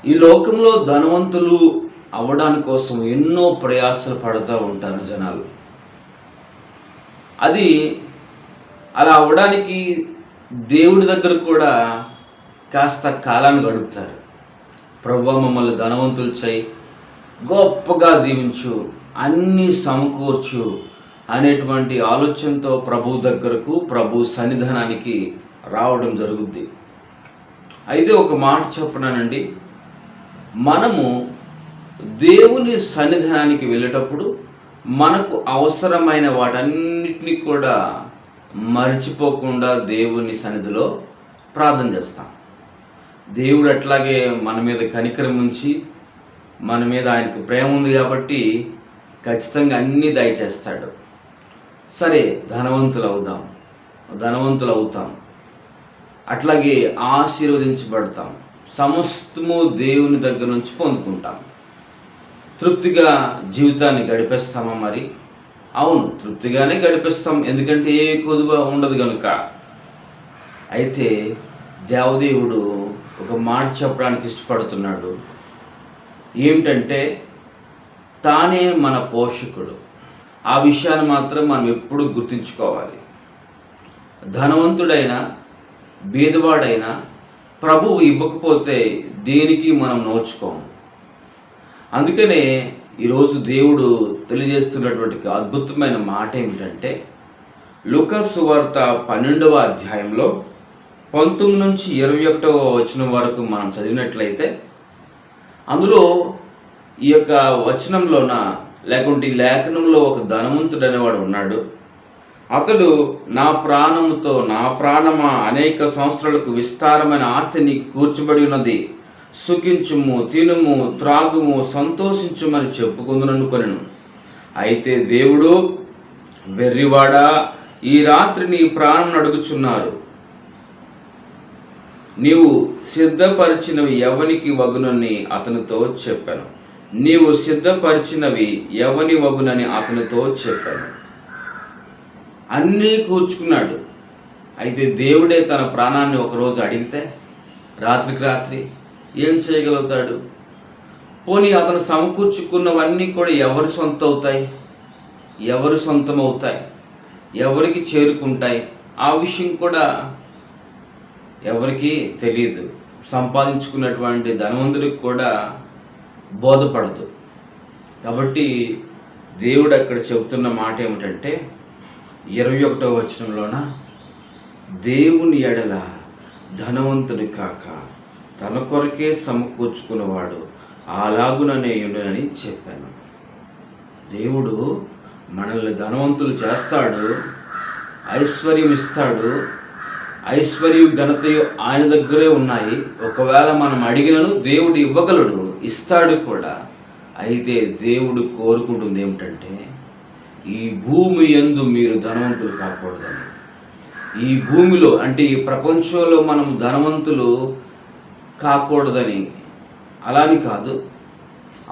ఈ లోకంలో ధనవంతులు అవ్వడానికి కోసం ఎన్నో ప్రయాసాలు పడుతూ ఉంటారు జనాలు. అది అలా అవ్వడానికి దేవుడి దగ్గర కూడా కాస్త కాలాన్ని గడుపుతారు. ప్రభువా మమ్మల్ని ధనవంతులు చేయి, గొప్పగా దీవించు, అన్నీ సమకూర్చు అనేటువంటి ఆలోచనతో ప్రభు దగ్గరకు, ప్రభు సన్నిధానానికి రావడం జరుగుద్ది. అయితే ఒక మాట చెప్పనానండి, మనము దేవుని సన్నిధానానికి వెళ్ళేటప్పుడు మనకు అవసరమైన వాటన్నిటినీ కూడా మర్చిపోకుండా దేవుని సన్నిధిలో ప్రార్థన చేస్తాం. దేవుడు అట్లాగే మన మీద కనికరం ఉంచి, మన మీద ఆయనకు ప్రేమ ఉంది కాబట్టి ఖచ్చితంగా అన్నీ దయచేస్తాడు. సరే, ధనవంతులు అవుతాం, అట్లాగే ఆశీర్వదించబడతాం, సమస్తము దేవుని దగ్గర నుంచి పొందుకుంటాం. తృప్తిగా జీవితాన్ని గడిపేస్తామా? మరి అవును, తృప్తిగానే గడిపేస్తాం, ఎందుకంటే ఏ కొదువ ఉండదు కనుక. అయితే దేవదేవుడు ఒక మాట చెప్పడానికి ఇష్టపడుతున్నాడు. ఏమిటంటే, తానే మన పోషకుడు. ఆ విషయాన్ని మాత్రం మనం ఎప్పుడూ గుర్తుంచుకోవాలి. ధనవంతుడైనా బీదవాడైనా ప్రభువు ఇవ్వకపోతే దేనికి మనం నోచుకోము. అందుకనే ఈరోజు దేవుడు తెలియజేస్తున్నటువంటి అద్భుతమైన మాట ఏమిటంటే, లూకా సువార్త 12వ అధ్యాయంలో 19 నుంచి 21వ వచనం వరకు మనం చదివినట్లయితే, అందులో ఈ యొక్క వచనంలోన లేకుంటే ఈ లేఖనంలో ఒక ధనవంతుడు అనేవాడు ఉన్నాడు. అతడు, నా ప్రాణమా, అనేక సంవత్సరాలకు విస్తారమైన ఆస్తి నీకు కూర్చబడి ఉన్నది, సుఖించుము, తినుము, త్రాగుము, సంతోషించుమని చెప్పుకుందుననుకొనెను. అయితే దేవుడు, వెర్రివాడా, ఈ రాత్రి నీ ప్రాణం అడుగుచున్నారు, నీవు సిద్ధపరిచినవి ఎవనికి వగునని అతనితో చెప్పాను. అన్నీ కూర్చుకున్నాడు. అయితే దేవుడే తన ప్రాణాన్ని ఒకరోజు అడిగితే రాత్రికి రాత్రి ఏం చేయగలుగుతాడు? పోనీ అతను సమకూర్చుకున్నవన్నీ కూడా ఎవరి సొంతం అవుతాయి, ఎవరికి చేరుకుంటాయి? ఆ విషయం కూడా ఎవరికి తెలియదు. సంపాదించుకున్నటువంటి ధనవంతుడికి కూడా బోధపడదు. కాబట్టి దేవుడు అక్కడ చెబుతున్న మాట ఏమిటంటే, 21వ వచనంలోన, దేవుని ఎడల ధనవంతుడి కాక తన కొరకే సమకూర్చుకున్నవాడు అలాగుననేయుడని చెప్పాను. దేవుడు మనల్ని ధనవంతులు చేస్తాడు, ఐశ్వర్యం ఇస్తాడు. ఐశ్వర్యం, ఘనతయు ఆయన దగ్గరే ఉన్నాయి. ఒకవేళ మనం అడిగినను దేవుడు ఇవ్వగలడు, ఇస్తాడు కూడా. అయితే దేవుడు కోరుకుంటుంది ఏమిటంటే, ఈ భూమి యందు మీరు ధనవంతులు కాకూడదని. ఈ భూమిలో అంటే ఈ ప్రపంచంలో మనం ధనవంతులు కాకూడదని. అలాని కాదు,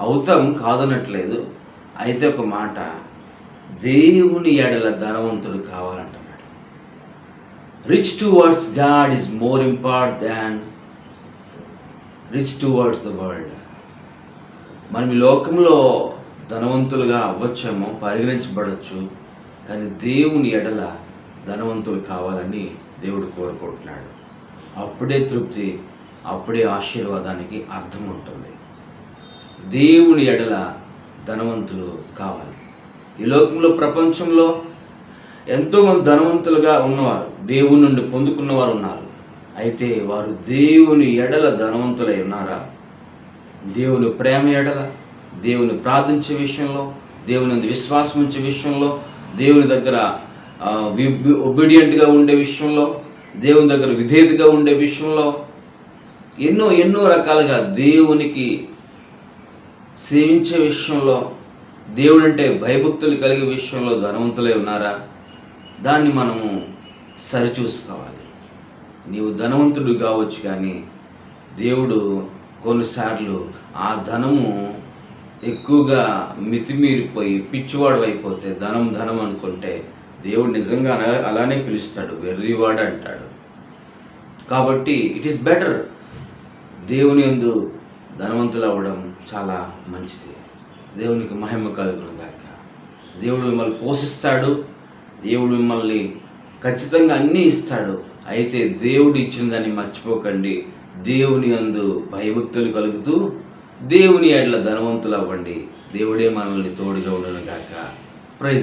అవుతాం, కాదనట్లేదు. అయితే ఒక మాట, దేవుని ఎడల ధనవంతుడు కావాలంటున్నాడు. Rich towards God is more important than rich towards the world. మనం ఈ లోకంలో ధనవంతులుగా అవ్వచ్చేమో, పరిగణించబడచ్చు, కానీ దేవుని ఎడల ధనవంతులు కావాలని దేవుడు కోరుకుంటున్నాడు. అప్పుడే తృప్తి, అప్పుడే ఆశీర్వాదానికి అర్థం ఉంటుంది. దేవుని ఎడల ధనవంతులు కావాలి. ఈ లోకంలో, ప్రపంచంలో ఎంతోమంది ధనవంతులుగా ఉన్నవారు, దేవుని నుండి పొందుకున్నవారు ఉన్నారు. అయితే వారు దేవుని ఎడల ధనవంతులై ఉన్నారా? దేవుని ప్రేమ ఎడల, దేవుని ప్రార్థించే విషయంలో, దేవుని విశ్వాసం ఉంచే విషయంలో, దేవుని దగ్గర ఒబీడియంట్గా ఉండే విషయంలో, దేవుని దగ్గర విధేయతగా ఉండే విషయంలో, ఎన్నో రకాలుగా దేవునికి సేవించే విషయంలో, దేవుడంటే భయభక్తులు కలిగే విషయంలో ధనవంతులై ఉన్నారా? దాన్ని మనము సరిచూసుకోవాలి. నీవు ధనవంతుడు కావచ్చు, కానీ దేవుడు కొన్నిసార్లు ఆ ధనము ఎక్కువగా మితిమీరిపోయి పిచ్చివాడు అయిపోతే, ధనం అనుకుంటే దేవుడు నిజంగా అలానే పిలుస్తాడు, వెర్రివాడు అంటాడు. కాబట్టి ఇట్ ఈస్ బెటర్ దేవుని యందు ధనవంతులు అవ్వడం చాలా మంచిది. దేవునికి మహిమ కలుగును గాక. దేవుడు మిమ్మల్ని పోషిస్తాడు. దేవుడు మిమ్మల్ని ఖచ్చితంగా అన్నీ ఇస్తాడు. అయితే దేవుడు ఇచ్చిన దాన్ని మర్చిపోకండి. దేవుని యందు భయభక్తులు కలుగుతూ దేవుని ఎడల ధనవంతులు అవ్వండి. దేవుడే మనల్ని తోడుగా ఉండను గాక. ప్రైజ్